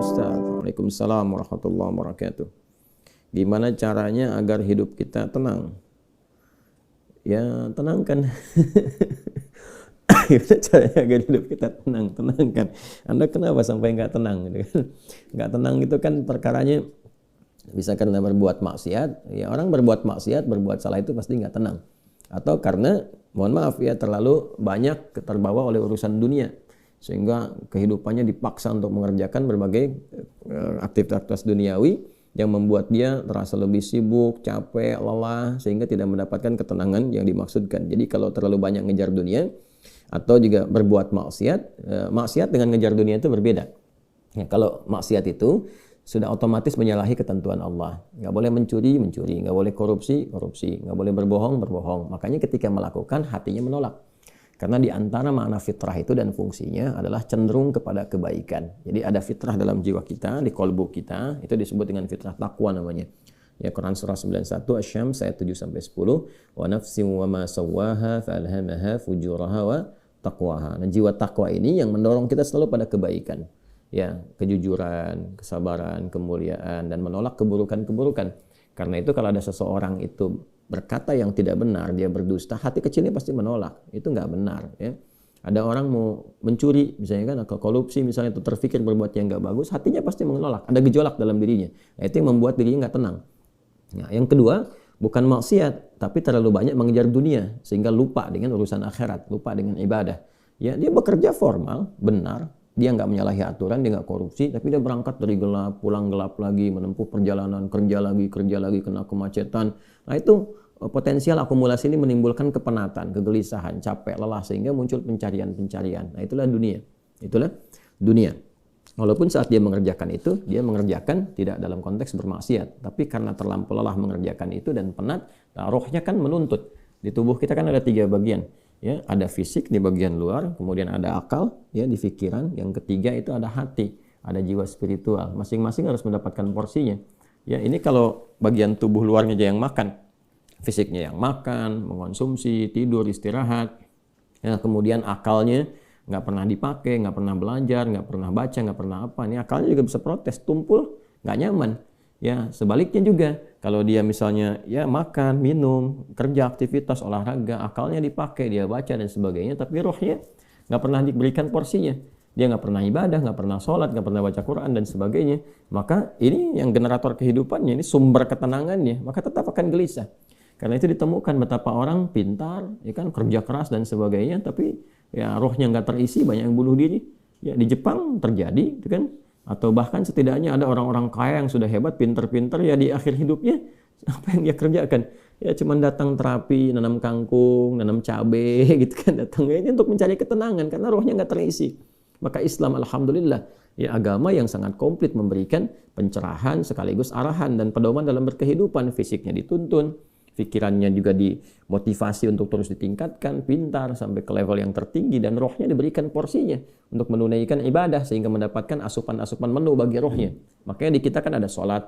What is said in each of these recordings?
Ustaz. Waalaikumsalam warahmatullahi wabarakatuh. Gimana caranya agar hidup kita tenang? Ya, tenangkan. Gimana caranya agar hidup kita tenang? Tenangkan. Anda kenapa sampai nggak tenang? Nggak tenang itu kan perkaranya bisa karena berbuat maksiat. Ya, orang berbuat maksiat, berbuat salah itu pasti nggak tenang. Atau karena, mohon maaf ya, terlalu banyak terbawa oleh urusan dunia. Sehingga kehidupannya dipaksa untuk mengerjakan berbagai aktivitas duniawi yang membuat dia terasa lebih sibuk, capek, lelah, sehingga tidak mendapatkan ketenangan yang dimaksudkan. Jadi kalau terlalu banyak ngejar dunia, atau juga berbuat maksiat, maksiat dengan ngejar dunia itu berbeda. Ya, kalau maksiat itu sudah otomatis menyalahi ketentuan Allah. Nggak boleh mencuri, nggak boleh korupsi, nggak boleh berbohong. Makanya ketika melakukan, hatinya menolak. Karena di antara makna fitrah itu dan fungsinya adalah cenderung kepada kebaikan. Jadi ada fitrah dalam jiwa kita, di kolbu kita, itu disebut dengan fitrah taqwa namanya. Ya, Quran surah 91 Asy-Syams ayat 7-10, wa nafsin wa ma sawwaha fa'alhamaha fujuraha wa taqwaha. Nah, jiwa takwa ini yang mendorong kita selalu pada kebaikan. Ya, kejujuran, kesabaran, kemuliaan, dan menolak keburukan-keburukan. Karena itu kalau ada seseorang itu berkata yang tidak benar, dia berdusta, hati kecilnya pasti menolak. Itu nggak benar. Ya. Ada orang mau mencuri, misalnya kan, atau korupsi, misalnya itu terfikir berbuat yang nggak bagus, hatinya pasti menolak. Ada gejolak dalam dirinya. Nah, itu yang membuat dirinya nggak tenang. Nah, yang kedua, bukan maksiat, tapi terlalu banyak mengejar dunia, sehingga lupa dengan urusan akhirat, lupa dengan ibadah. Ya, dia bekerja formal, benar, dia nggak menyalahi aturan, dia nggak korupsi, tapi dia berangkat dari gelap, pulang gelap lagi, menempuh perjalanan, kerja lagi, kena kemacetan. Nah, itu potensial akumulasi ini menimbulkan kepenatan, kegelisahan, capek, lelah, sehingga muncul pencarian-pencarian. Nah, itulah dunia. Itulah dunia. Walaupun saat dia mengerjakan itu, dia mengerjakan tidak dalam konteks bermaksiat, tapi karena terlampau lelah mengerjakan itu dan penat, nah, rohnya kan menuntut. Di tubuh kita kan ada 3 bagian. Ya, ada fisik di bagian luar, kemudian ada akal ya di pikiran, yang ketiga itu ada hati, ada jiwa spiritual. Masing-masing harus mendapatkan porsinya. Ya, ini kalau bagian tubuh luarnya aja yang makan, fisiknya yang makan, mengonsumsi, tidur, istirahat. Ya, kemudian akalnya nggak pernah dipakai, nggak pernah belajar, nggak pernah baca, nggak pernah apa. Ini akalnya juga bisa protes, tumpul, nggak nyaman. Ya, sebaliknya juga, kalau dia misalnya ya makan, minum, kerja, aktivitas, olahraga, akalnya dipakai, dia baca dan sebagainya, tapi rohnya nggak pernah diberikan porsinya. Dia nggak pernah ibadah, nggak pernah sholat, nggak pernah baca Quran dan sebagainya. Maka ini yang generator kehidupannya, ini sumber ketenangannya, maka tetap akan gelisah. Karena itu ditemukan betapa orang pintar, ya kan, kerja keras dan sebagainya, tapi ya rohnya nggak terisi, banyak yang bunuh diri. Ya, di Jepang terjadi, itu kan. Atau bahkan setidaknya ada orang-orang kaya yang sudah hebat, pinter-pinter, ya di akhir hidupnya apa yang dia kerjakan? Ya cuman datang terapi, nanam kangkung, nanam cabai gitu kan, datangnya ini untuk mencari ketenangan karena rohnya nggak terisi. Maka Islam alhamdulillah ya agama yang sangat komplit, memberikan pencerahan sekaligus arahan dan pedoman dalam berkehidupan. Fisiknya dituntun, pikirannya juga dimotivasi untuk terus ditingkatkan, pintar sampai ke level yang tertinggi, dan rohnya diberikan porsinya untuk menunaikan ibadah sehingga mendapatkan asupan-asupan menu bagi rohnya. Makanya di kita kan ada sholat,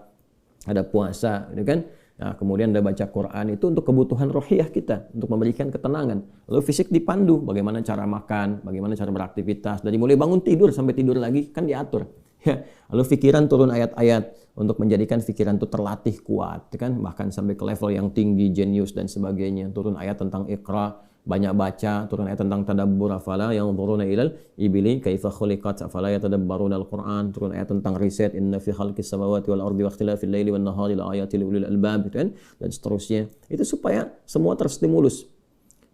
ada puasa, gitu kan? Nah, kemudian ada baca Quran, itu untuk kebutuhan rohiyah kita, untuk memberikan ketenangan. Lalu fisik dipandu, bagaimana cara makan, bagaimana cara beraktivitas, dari mulai bangun tidur sampai tidur lagi kan diatur. Ya, lalu pikiran turun ayat-ayat untuk menjadikan pikiran itu terlatih kuat, kan, bahkan sampai ke level yang tinggi, jenius dan sebagainya. Turun ayat tentang Iqra, banyak baca, turun ayat tentang tadabbur, afala yanzuruna ilal ibili kaifa khuliqat afala yatadabbaruna al-Qur'an, turun ayat tentang riset, inna fi khalqis samawati wal ardi wa ikhtilafil laili wan nahari laayatil liulil albab, kan, dan seterusnya. Itu supaya semua terstimulus.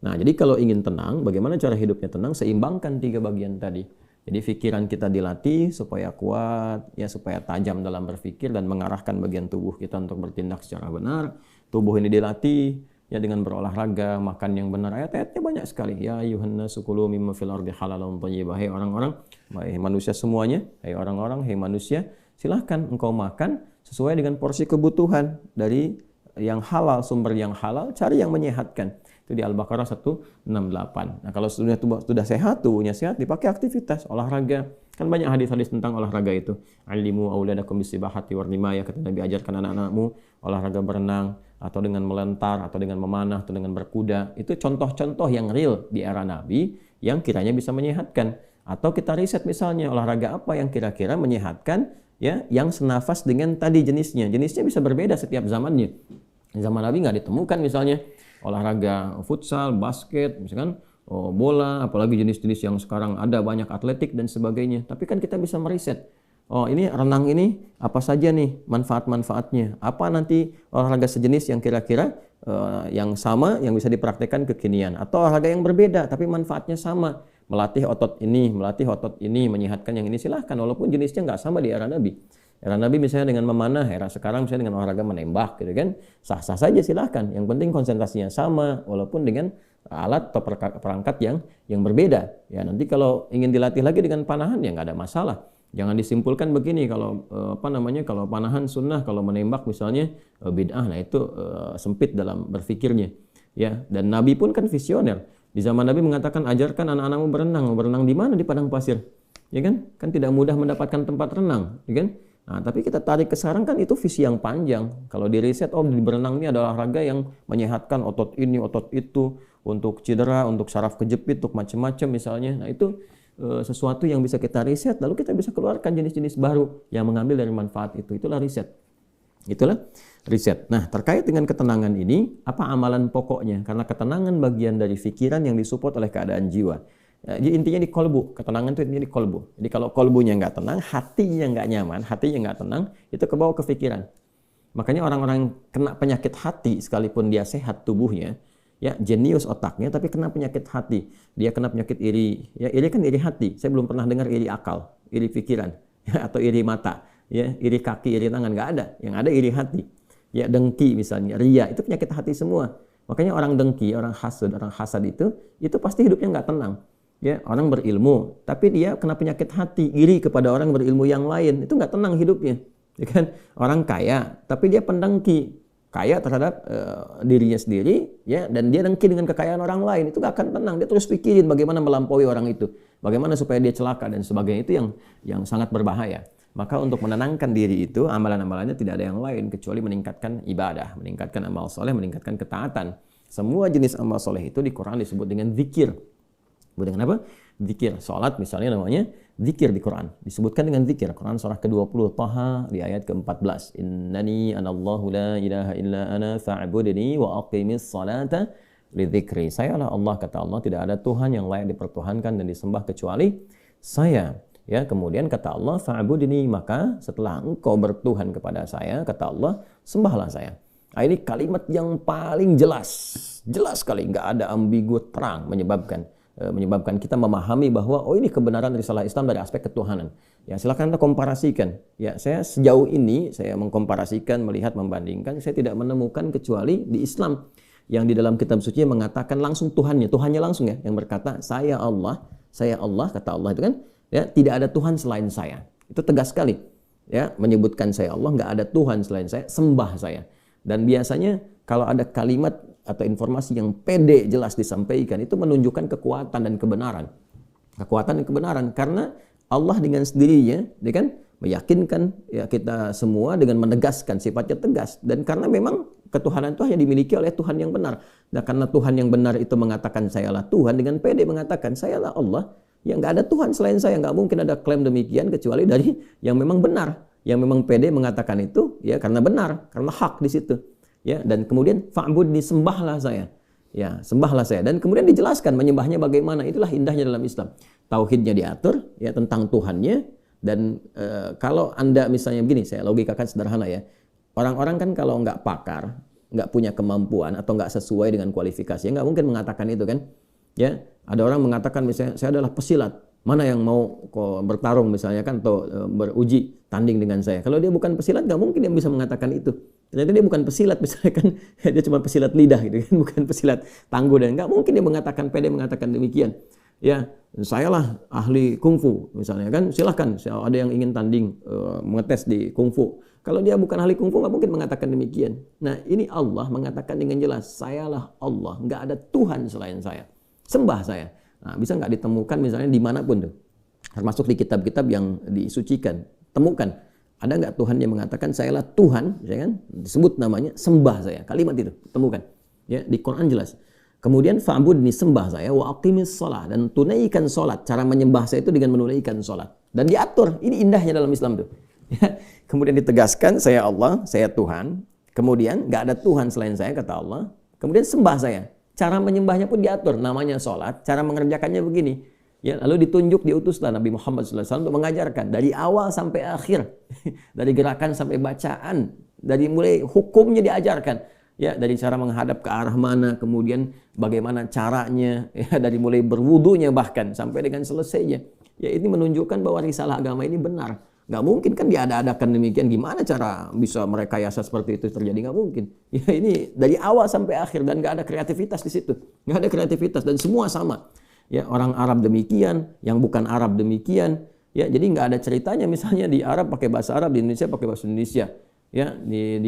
Nah, jadi kalau ingin tenang, bagaimana cara hidupnya tenang? Seimbangkan 3 bagian tadi. Jadi pikiran kita dilatih supaya kuat, ya supaya tajam dalam berpikir dan mengarahkan bagian tubuh kita untuk bertindak secara benar. Tubuh ini dilatih ya dengan berolahraga, makan yang benar. Ayat-ayatnya banyak sekali. Ya ayyuhan nasu kulu mimma fil ardi halalan thayyibah. Hai orang-orang, hai manusia semuanya, hai orang-orang, hai manusia, silahkan engkau makan sesuai dengan porsi kebutuhan dari yang halal, sumber yang halal, cari yang menyehatkan. Itu di Al-Baqarah 168. Nah, kalau sudah sehat, tubuhnya sehat, dipakai aktivitas, olahraga. Kan banyak hadis-hadis tentang olahraga itu. Alimu auladakum bisibahati warrimaya, kata Nabi, ajarkan anak-anakmu olahraga berenang, atau dengan melentar, atau dengan memanah, atau dengan berkuda. Itu contoh-contoh yang real di era Nabi yang kiranya bisa menyehatkan. Atau kita riset misalnya olahraga apa yang kira-kira menyehatkan ya yang senafas dengan tadi jenisnya. Jenisnya bisa berbeda setiap zamannya. Zaman Nabi nggak ditemukan misalnya olahraga futsal, basket, misalkan bola, apalagi jenis-jenis yang sekarang ada banyak atletik dan sebagainya. Tapi kan kita bisa meriset. Oh, ini renang ini apa saja nih manfaat-manfaatnya? Apa nanti olahraga sejenis yang kira-kira yang sama yang bisa dipraktekkan kekinian, atau olahraga yang berbeda tapi manfaatnya sama, melatih otot ini, menyehatkan yang ini, silahkan walaupun jenisnya nggak sama di era Nabi. Era Nabi misalnya dengan memanah, era sekarang misalnya dengan olahraga menembak gitu kan, sah-sah saja silahkan. Yang penting konsentrasinya sama walaupun dengan alat atau perangkat yang berbeda. Ya nanti kalau ingin dilatih lagi dengan panahan ya nggak ada masalah. Jangan disimpulkan begini kalau kalau panahan sunnah, kalau menembak misalnya bid'ah, nah itu sempit dalam berpikirnya. Ya, dan Nabi pun kan visioner. Di zaman Nabi mengatakan ajarkan anak-anakmu berenang. Berenang di mana? Di padang pasir. Ya kan? Kan tidak mudah mendapatkan tempat renang, ya kan? Nah, tapi kita tarik ke sekarang kan itu visi yang panjang. Kalau di riset, di berenang ini adalah olahraga yang menyehatkan otot ini, otot itu, untuk cedera, untuk saraf kejepit, untuk macam-macam misalnya. Nah, itu sesuatu yang bisa kita riset, lalu kita bisa keluarkan jenis-jenis baru yang mengambil dari manfaat itu. Itulah riset. Itulah riset. Nah, terkait dengan ketenangan ini, apa amalan pokoknya? Karena ketenangan bagian dari pikiran yang disupport oleh keadaan jiwa. Jadi intinya di kolbu. Ketenangan itu intinya di kolbu. Jadi kalau kolbunya nggak tenang, hatinya nggak nyaman, hatinya nggak tenang, itu kebawa ke pikiran. Makanya orang-orang yang kena penyakit hati, sekalipun dia sehat tubuhnya, ya jenius otaknya, tapi kena penyakit hati. Dia kena penyakit iri. Ya, iri kan iri hati. Saya belum pernah dengar iri akal, iri pikiran, ya, atau iri mata, ya, iri kaki, iri tangan, nggak ada. Yang ada iri hati. Ya, dengki misalnya, ria, itu penyakit hati semua. Makanya orang dengki, orang hasad itu pasti hidupnya nggak tenang. Ya, orang berilmu, tapi dia kena penyakit hati, iri kepada orang berilmu yang lain, itu nggak tenang hidupnya. Ya kan? Orang kaya, tapi dia pendengki, kaya terhadap dirinya sendiri, ya, dan dia dengki dengan kekayaan orang lain, itu nggak akan tenang. Dia terus pikirin bagaimana melampaui orang itu, bagaimana supaya dia celaka dan sebagainya. Itu yang sangat berbahaya. Maka untuk menenangkan diri itu, amalan-amalannya tidak ada yang lain kecuali meningkatkan ibadah, meningkatkan amal soleh, meningkatkan ketaatan. Semua jenis amal soleh itu di Quran disebut dengan zikir. Dengan apa? Zikir. Salat misalnya namanya zikir di Quran. Disebutkan dengan zikir. Quran surah ke-20 Taha di ayat ke-14. Innani anallahu la ilaha illa ana fa'budni wa aqimis salata li dzikri. Sayalah Allah, kata Allah, tidak ada Tuhan yang layak dipertuhankan dan disembah kecuali saya. Ya, kemudian kata Allah fa'budni, maka setelah engkau bertuhan kepada saya, kata Allah, sembahlah saya. Nah, ini kalimat yang paling jelas sekali, nggak ada ambigu, terang, menyebabkan kita memahami bahwa ini kebenaran risalah Islam dari aspek ketuhanan. Ya, silakan Anda komparasikan. Ya, saya sejauh ini saya mengkomparasikan, melihat, membandingkan, saya tidak menemukan kecuali di Islam yang di dalam kitab suci mengatakan langsung Tuhannya langsung, ya, yang berkata saya Allah, kata Allah itu kan, ya, tidak ada Tuhan selain saya. Itu tegas sekali. Ya, menyebutkan saya Allah, nggak ada Tuhan selain saya, sembah saya. Dan biasanya kalau ada kalimat atau informasi yang pede jelas disampaikan, itu menunjukkan kekuatan dan kebenaran. Kekuatan dan kebenaran karena Allah dengan sendirinya, dia kan meyakinkan ya kita semua dengan menegaskan sifatnya tegas, dan karena memang ketuhanan itu hanya dimiliki oleh Tuhan yang benar. Nah, karena Tuhan yang benar itu mengatakan sayalah Tuhan, dengan pede mengatakan sayalah Allah, ya nggak ada Tuhan selain saya. Nggak mungkin ada klaim demikian kecuali dari yang memang benar, yang memang pede mengatakan itu, ya karena benar, karena hak di situ. Ya, dan kemudian fa'budni, sembahlah saya. Ya, sembahlah saya. Dan kemudian dijelaskan menyembahnya bagaimana. Itulah indahnya dalam Islam. Tauhidnya diatur, ya, tentang Tuhannya. Dan kalau Anda misalnya begini, saya logikakan sederhana, ya. Orang-orang kan kalau nggak pakar, nggak punya kemampuan atau nggak sesuai dengan kualifikasinya, nggak mungkin mengatakan itu kan. Ya, ada orang mengatakan misalnya saya adalah pesilat. Mana yang mau bertarung misalnya kan, atau beruji tanding dengan saya. Kalau dia bukan pesilat, nggak mungkin dia bisa mengatakan itu. Ternyata dia bukan pesilat misalnya kan, dia cuma pesilat lidah gitu kan, bukan pesilat tangguh, dan nggak mungkin dia mengatakan, pede mengatakan demikian. Ya, sayalah ahli kungfu misalnya kan, silahkan ada yang ingin tanding mengetes di kungfu. Kalau dia bukan ahli kungfu nggak mungkin mengatakan demikian. Nah, ini Allah mengatakan dengan jelas, sayalah Allah, nggak ada Tuhan selain saya, sembah saya. Nah, bisa nggak ditemukan misalnya dimanapun tuh, termasuk di kitab-kitab yang disucikan, temukan. Ada nggak Tuhan yang mengatakan sayalah Tuhan, ya kan? Disebut namanya, sembah saya. Kalimat itu temukan. Ya, di Quran jelas. Kemudian fa'budni, sembah saya, wa aqimis shalah, dan tunaikan salat. Cara menyembah saya itu dengan menunaikan salat. Dan diatur. Ini indahnya dalam Islam tuh. Ya, kemudian ditegaskan saya Allah, saya Tuhan. Kemudian nggak ada Tuhan selain saya kata Allah. Kemudian sembah saya. Cara menyembahnya pun diatur, namanya sholat. Cara mengerjakannya begini. Ya, lalu ditunjuk, diutuslah Nabi Muhammad SAW untuk mengajarkan dari awal sampai akhir, dari gerakan sampai bacaan, dari mulai hukumnya diajarkan, ya dari cara menghadap ke arah mana, kemudian bagaimana caranya, ya dari mulai berwudunya bahkan sampai dengan selesainya. Ya ini menunjukkan bahwa risalah agama ini benar. Nggak mungkin kan diada-adakan demikian. Gimana cara bisa merekayasa seperti itu terjadi? Nggak mungkin. Ya ini dari awal sampai akhir dan nggak ada kreativitas di situ. Nggak ada kreativitas dan semua sama. Ya orang Arab demikian, yang bukan Arab demikian. Ya jadi nggak ada ceritanya misalnya di Arab pakai bahasa Arab, di Indonesia pakai bahasa Indonesia. Ya di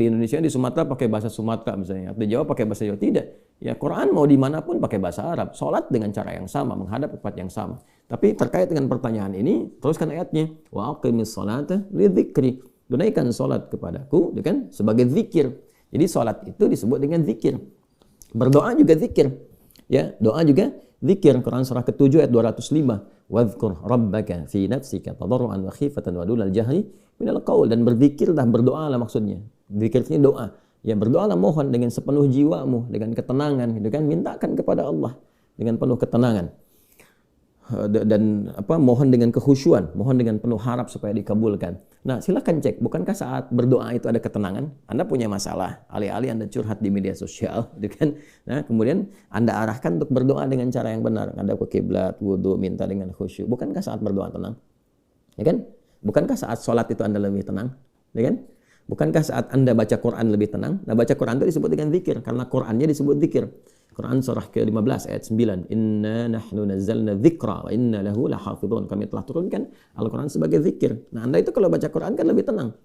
Indonesia di Sumatera pakai bahasa Sumatera misalnya, di Jawa pakai bahasa Jawa. Tidak. Ya Quran mau dimanapun pakai bahasa Arab. Sholat dengan cara yang sama, menghadap tempat yang sama. Tapi terkait dengan pertanyaan ini, teruskan ayatnya. Wa aqimis sholata lidzikri. Tunaikan sholat kepadaku, kan sebagai zikir. Jadi sholat itu disebut dengan zikir. Berdoa juga zikir. Ya, doa juga zikir. Quran surah ke-7 ayat 205. Wadhkur rabbaka fi nafsika tadarruan wa khifatan wa dunal jahri minal qaul, dan berzikirlah, berdoalah maksudnya. Zikirnya doa. Ya, berdoalah, mohon dengan sepenuh jiwamu, dengan ketenangan, gitu kan? Mintakan kepada Allah dengan penuh ketenangan. Dan mohon dengan kekhusyuan, mohon dengan penuh harap supaya dikabulkan. Nah, silakan cek, bukankah saat berdoa itu ada ketenangan? Anda punya masalah, alih-alih Anda curhat di media sosial, gitu kan? Nah, kemudian Anda arahkan untuk berdoa dengan cara yang benar, Anda ke kiblat, wudu, minta dengan khusyuk. Bukankah saat berdoa tenang? Ya kan? Bukankah saat sholat itu Anda lebih tenang? Ya kan? Bukankah saat Anda baca Quran lebih tenang? Nah, baca Quran itu disebut dengan zikir karena Qurannya disebut zikir. Quran surah ke-15 ayat 9. Inna nahnu nazzalna dzikra wa inna lahu lahafidhun. Kami telah turunkan Al-Quran sebagai zikir. Nah, Anda itu kalau baca Quran kan lebih tenang.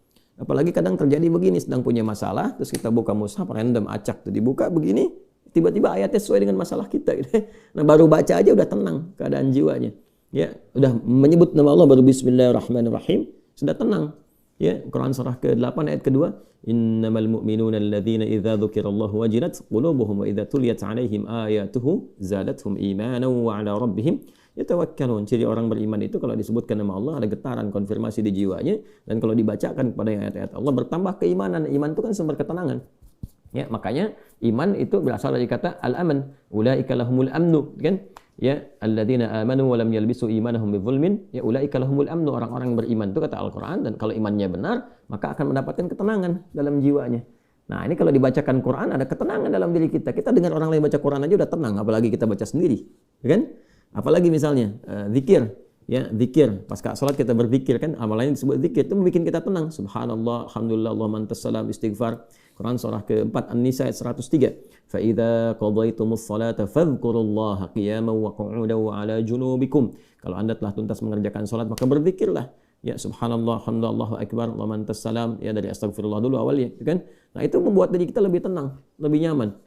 Apalagi kadang terjadi begini, sedang punya masalah, terus kita buka mushaf random, acak tuh dibuka begini, tiba-tiba ayatnya sesuai dengan masalah kita gitu. Nah, baru baca aja udah tenang keadaan jiwanya. Ya, udah menyebut nama Allah baru bismillahirrahmanirrahim, sudah tenang. Ya, Quran surah ke-8 ayat kedua, innamal mu'minuna alladzina idza dzukirallahu wajilat qulubuhum wa idza tuliyat 'alaihim ayatuhu zadatuhum imanan wa 'ala rabbihim yatawakkalun. Jadi orang beriman itu kalau disebutkan nama Allah ada getaran konfirmasi di jiwanya, dan kalau dibacakan kepada ayat-ayat Allah bertambah keimanan. Iman itu kan sumber ketenangan. Ya, makanya iman itu berasal dari kata al-aman. Ulaika lahumul amnu, kan? Ya, alladzina amanu wa lam yalbisu imanahum bidzulmin, ya ulaika lahumul amnu. Orang-orang beriman itu kata Al-Qur'an, dan kalau imannya benar, maka akan mendapatkan ketenangan dalam jiwanya. Nah, ini kalau dibacakan Quran ada ketenangan dalam diri kita. Kita dengar orang lain baca Quran aja udah tenang, apalagi kita baca sendiri, ya kan? Apalagi misalnya zikir. Ya, zikir. Pasca salat kita berzikir kan, amalannya disebut zikir. Itu membuat kita tenang. Subhanallah, alhamdulillah, Allahumma antas salam, istighfar. Quran surah ke-4 An-Nisa ayat 103. Fa idza qadaytumus salata fadhkurullaha qiyaman wa qu'udan wa 'ala junubikum. Kalau Anda telah tuntas mengerjakan salat, maka berzikirlah. Ya, subhanallah, alhamdulillah, Allahu akbar, Allahumma antas salam. Ya, dari astagfirullah dulu awalnya, kan? Nah, itu membuat diri kita lebih tenang, lebih nyaman.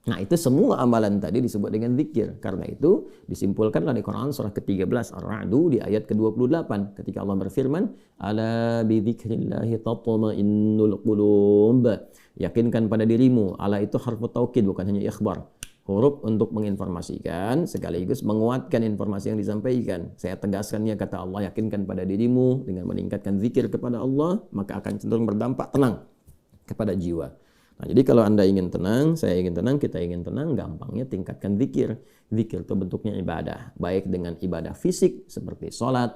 Nah, itu semua amalan tadi disebut dengan zikir. Karena itu disimpulkanlah di Quran surah ke-13 Ar-Ra'du di ayat ke-28 ketika Allah berfirman, ala bi dzikrillahi tatma'innul qulub. Yakinkan pada dirimu. Ala itu harfu taukid, bukan hanya ikhbar. Huruf untuk menginformasikan sekaligus menguatkan informasi yang disampaikan. Saya tegaskannya, kata Allah, yakinkan pada dirimu dengan meningkatkan zikir kepada Allah, maka akan cenderung berdampak tenang kepada jiwa. Nah, jadi kalau Anda ingin tenang, saya ingin tenang, kita ingin tenang, gampangnya tingkatkan zikir. Zikir itu bentuknya ibadah, baik dengan ibadah fisik seperti sholat,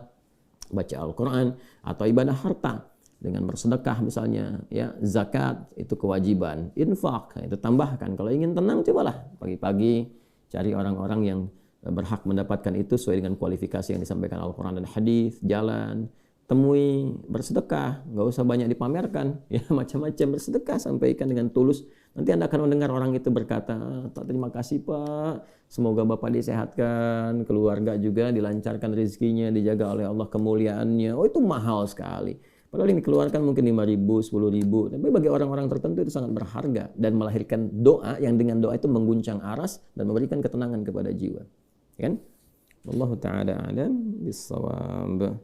baca Al-Quran, atau ibadah harta dengan bersedekah misalnya, ya, zakat itu kewajiban, infak itu tambahkan. Kalau ingin tenang, cobalah pagi-pagi cari orang-orang yang berhak mendapatkan itu sesuai dengan kualifikasi yang disampaikan Al-Quran dan hadis, jalan, temui, bersedekah, nggak usah banyak dipamerkan, ya, macam-macam bersedekah, sampaikan dengan tulus. Nanti Anda akan mendengar orang itu berkata, terima kasih Pak, semoga Bapak disehatkan, keluarga juga dilancarkan rezekinya, dijaga oleh Allah kemuliaannya. Oh, itu mahal sekali. Padahal yang dikeluarkan mungkin 5.000, 10.000, tapi bagi orang-orang tertentu itu sangat berharga dan melahirkan doa yang dengan doa itu mengguncang aras dan memberikan ketenangan kepada jiwa. Kan? Wallahu ta'ala a'lam bis-shawab.